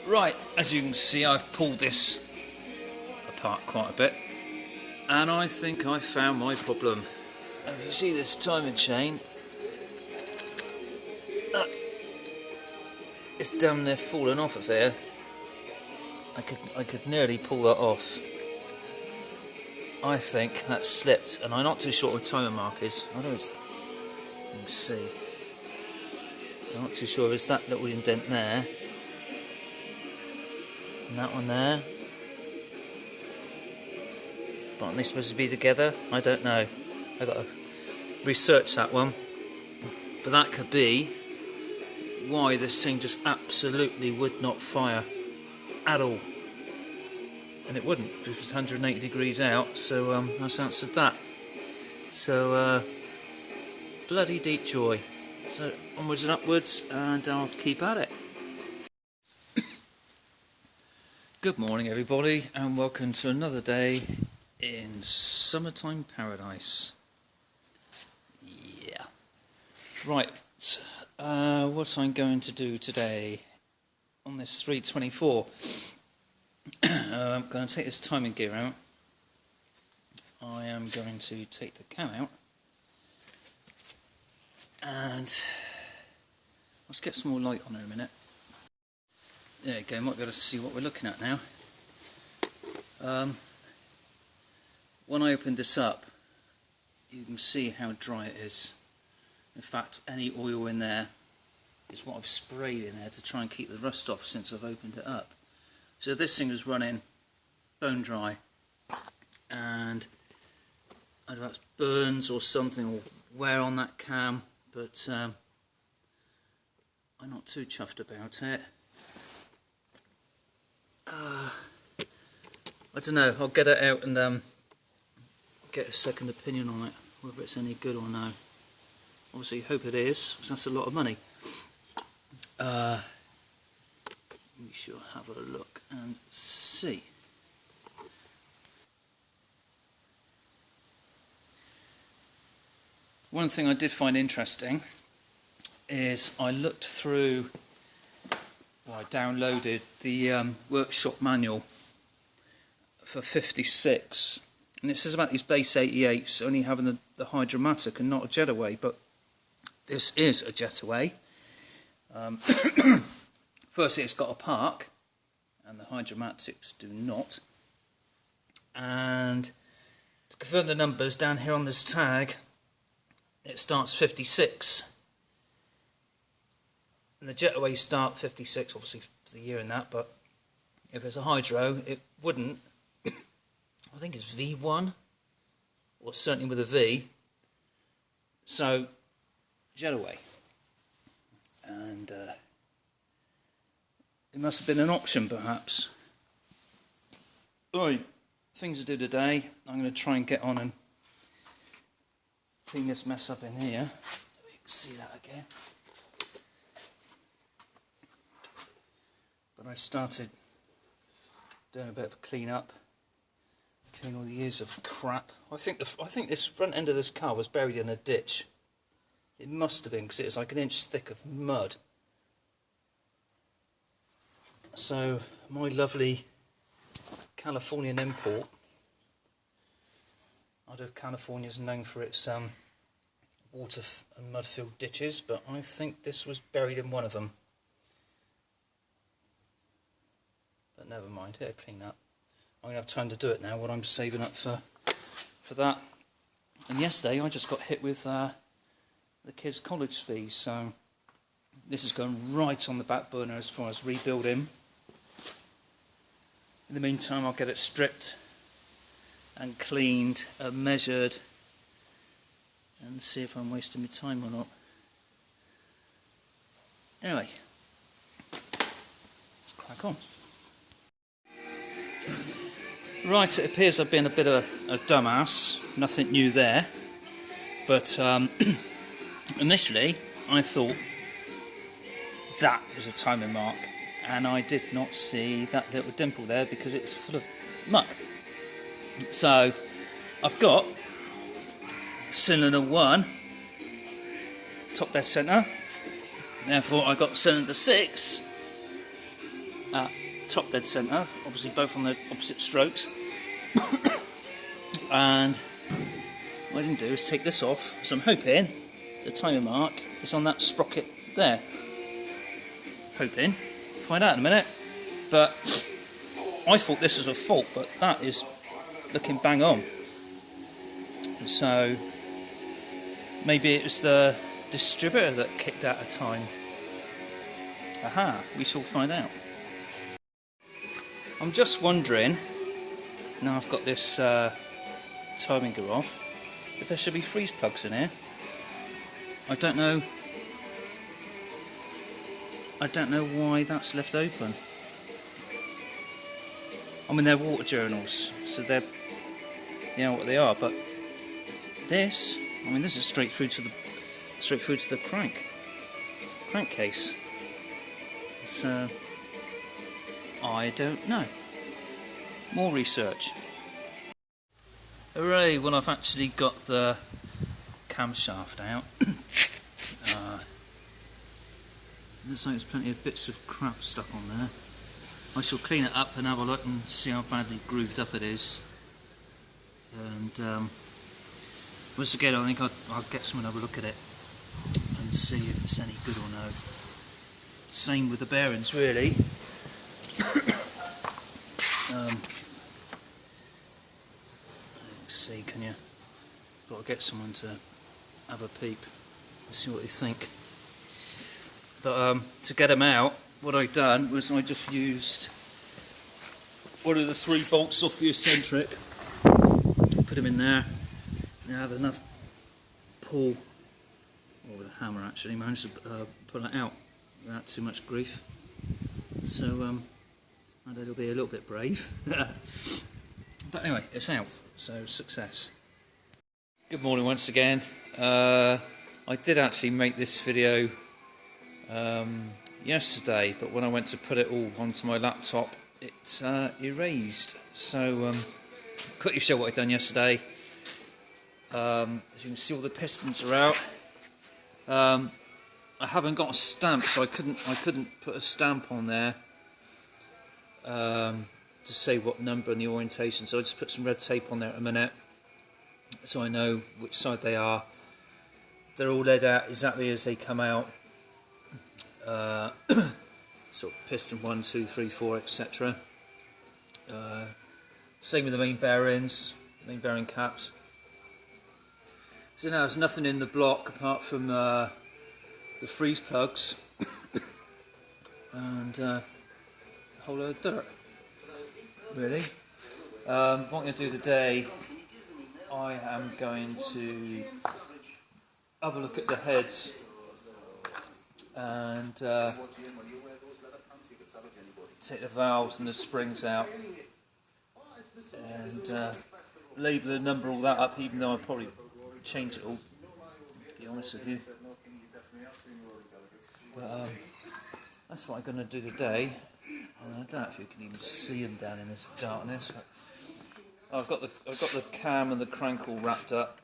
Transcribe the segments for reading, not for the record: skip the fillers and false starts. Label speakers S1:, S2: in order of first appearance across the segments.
S1: Right, as you can see, I've pulled this apart quite a bit, and I think I found my problem. If you see this timing chain, it's down there falling off of here. I could nearly pull that off. I think that slipped, and I'm not too sure what timer mark is. I don't know, you can see. I'm not too sure if it's that little indent there. And that one there. But aren't they supposed to be together? I don't know. I've got to research that one. But that could be why this thing just absolutely would not fire at all. And it wouldn't if it was 180 degrees out, so that's answered that. So bloody deep joy. So onwards and upwards, and I'll keep at it. Good morning everybody, and welcome to another day in summertime paradise. Yeah. Right, what I'm going to do today on this 324, I'm going to take this timing gear out. I am going to take the cam out, and let's get some more light on in a minute. There you go, might be able to see what we're looking at now. When I opened this up, you can see how dry it is. In fact, any oil in there is what I've sprayed in there to try and keep the rust off since I've opened it up. So this thing was running bone dry, and I don't know if it's burns or something or wear on that cam, but I'm not too chuffed about it. I don't know, I'll get it out and get a second opinion on it, whether it's any good or no. Obviously hope it is, because that's a lot of money. We shall have a look and see. One thing I did find interesting is I looked through, well, I downloaded the workshop manual for 56, and it says about these base 88s only having the Hydra-Matic and not a Jetaway, but this is a Jetaway. Firstly, it's got a park, and the Hydra-Matics do not. And to confirm the numbers, down here on this tag, it starts 56. And the Jetaway start 56, obviously for the year in that, but if it's a Hydro, it wouldn't. I think it's V1, or certainly with a V. So, Jetaway. And it must have been an option, perhaps. Right, things to do today. I'm going to try and get on and clean this mess up in here. So you can see that again. But I started doing a bit of a clean up, clean all the years of crap. I think this front end of this car was buried in a ditch. It must have been, because it's like an inch thick of mud. So my lovely Californian import, I don't know if California is known for its water and mud filled ditches, but I think this was buried in one of them. But never mind, it'll clean up. I'm going to have time to do it now, what I'm saving up for that. And yesterday I just got hit with the kids' college fees, so this is going right on the back burner as far as rebuilding. In the meantime, I'll get it stripped and cleaned and measured and see if I'm wasting my time or not. Anyway, let's crack on. Right, it appears I've been a bit of a dumbass, nothing new there, but initially I thought that was a timing mark, and I did not see that little dimple there because it's full of muck. So I've got cylinder 1 top dead centre, therefore I got cylinder 6 at top dead centre, obviously both on the opposite strokes. And what I didn't do is take this off, so I'm hoping the timer mark is on that sprocket there. Hoping. Find out in a minute. But I thought this was a fault, but that is looking bang on. So maybe it was the distributor that kicked out a time. Aha, we shall find out. I'm just wondering, now I've got this timing gear off, if there should be freeze plugs in here. I don't know why that's left open. I mean, they're water journals, so they're, you know what they are, but this, I mean, this is straight through to the crankcase. So I don't know. More research. Hooray, when I've actually got the camshaft out. Looks like there's plenty of bits of crap stuck on there. I shall clean it up and have a look and see how badly grooved up it is. And once again, I think I'll get someone to have a look at it and see if it's any good or no. Same with the bearings, really. Let's see, can you? Got to get someone to have a peep and see what they think. But to get them out, what I've done was I just used one of the 3 bolts off the eccentric, put them in there, and I had enough pull, or with a hammer actually, managed to pull it out without too much grief. So I think it'll be a little bit brave. But anyway, it's out, so success. Good morning once again. I did actually make this video yesterday, but when I went to put it all onto my laptop, it erased. So quickly show what I'd done yesterday. As you can see, all the pistons are out. I haven't got a stamp, so I couldn't put a stamp on there to say what number and the orientation. So I just put some red tape on there at a minute, so I know which side they are. They're all laid out exactly as they come out. Sort of piston 1, 2, 3, 4, etc. Same with the main bearings, main bearing caps. So now there's nothing in the block apart from the freeze plugs and a whole load of dirt, really. What I'm going to do today, I am going to have a look at the heads and take the valves and the springs out and label and number all that up, even though I'll probably change it all, to be honest with you. But that's what I'm going to do today. I don't know if you can even see them down in this darkness. I've got the cam and the crank all wrapped up.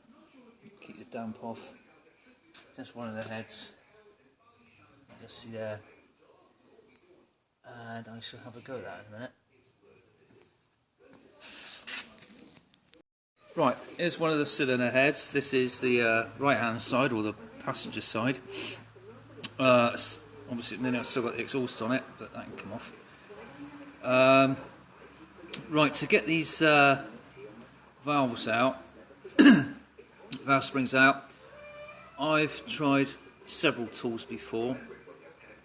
S1: Keep the damp off. Just one of the heads. Just see there. And I shall have a go at that in a minute. Right, here's one of the cylinder heads. This is the right hand side, or the passenger side. Obviously at the minute I've still got the exhaust on it, but that can come off. Right, to get these valves out, valve springs out, I've tried several tools before,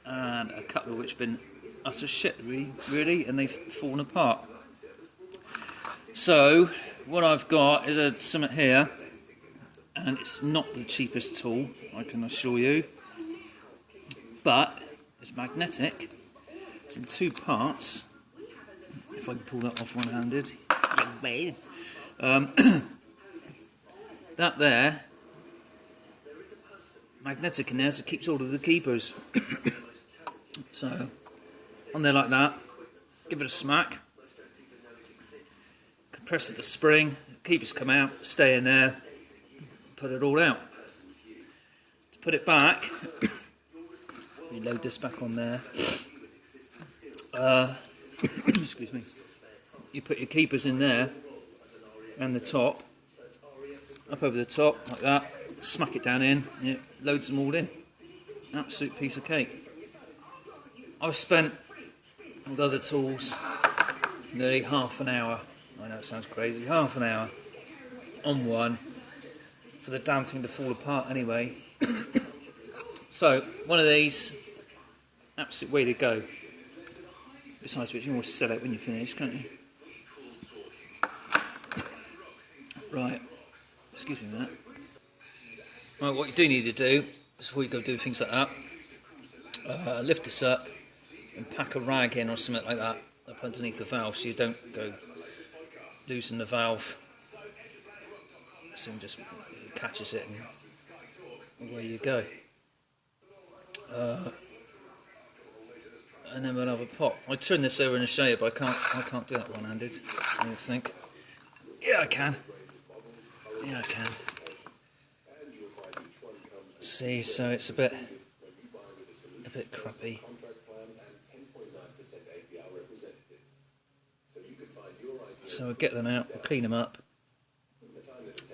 S1: and a couple of which have been utter shit, really, and they've fallen apart. So what I've got is something here, and it's not the cheapest tool, I can assure you, but it's magnetic. It's in 2 parts. If I can pull that off one-handed. That there, magnetic in there, so it keeps all of the keepers. So on there like that, give it a smack, compress the spring, keepers come out, stay in there, put it all out. To put it back, we load this back on there. excuse me, you put your keepers in there and the top, up over the top like that, smack it down in, and it loads them all in. Absolute piece of cake. I've spent with other tools nearly half an hour, I know it sounds crazy, half an hour on one for the damn thing to fall apart anyway. So one of these, absolute way to go. Besides which you can always sell it when you finish, can't you? Right, excuse me a minute. Right, what you do need to do before you go do things like that, lift this up and pack a rag in or something like that up underneath the valve so you don't go losing the valve. So it just catches it and away you go. And then we'll have a pop. I turn this over and show you, but I can't do that one-handed. I don't think. Yeah, I can. Yeah, I can. See, so it's a bit crappy. So we'll get them out, we'll clean them up,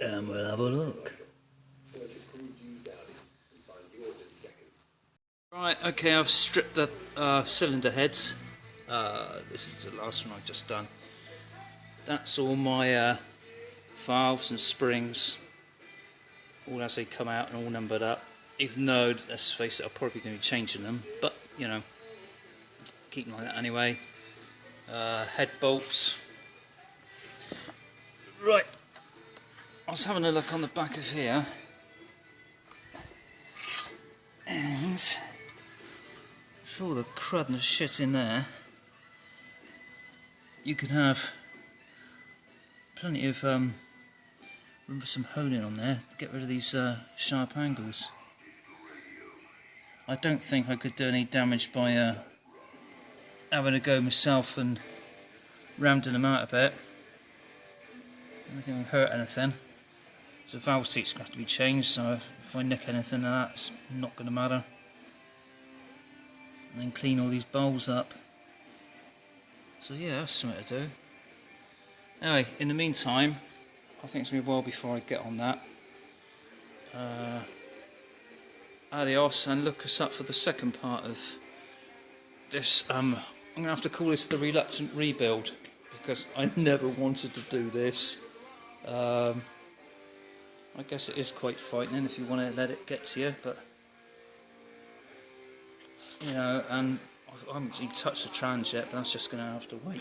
S1: and we'll have a look. Right, okay, I've stripped the cylinder heads. This is the last one I've just done. That's all my valves and springs, all as they come out and all numbered up. Even though, let's face it, I'm probably going to be changing them, but you know, keep them like that anyway. Head bolts. Right, I was having a look on the back of here, and for all the crud and the shit in there, you could have plenty of room for some honing on there to get rid of these sharp angles. I don't think I could do any damage by having a go myself and rounding them out a bit. I don't think I'll hurt anything. So the valve seat's going to have to be changed, so if I nick anything of that, it's not going to matter. And then clean all these bowls up. So yeah, that's something to do. Anyway, in the meantime, I think it's going to be a while before I get on that. Adios, and look us up for the second part of this. I'm going to have to call this the reluctant rebuild, because I never wanted to do this. I guess it is quite frightening if you want to let it get to you, but you know, and I haven't even touched the trans yet, but that's just going to have to wait.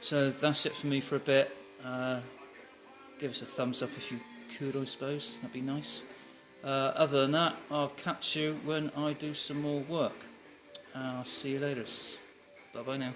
S1: So that's it for me for a bit. Give us a thumbs up if you could, I suppose, that'd be nice. Other than that, I'll catch you when I do some more work. I'll see you later. Bye bye now.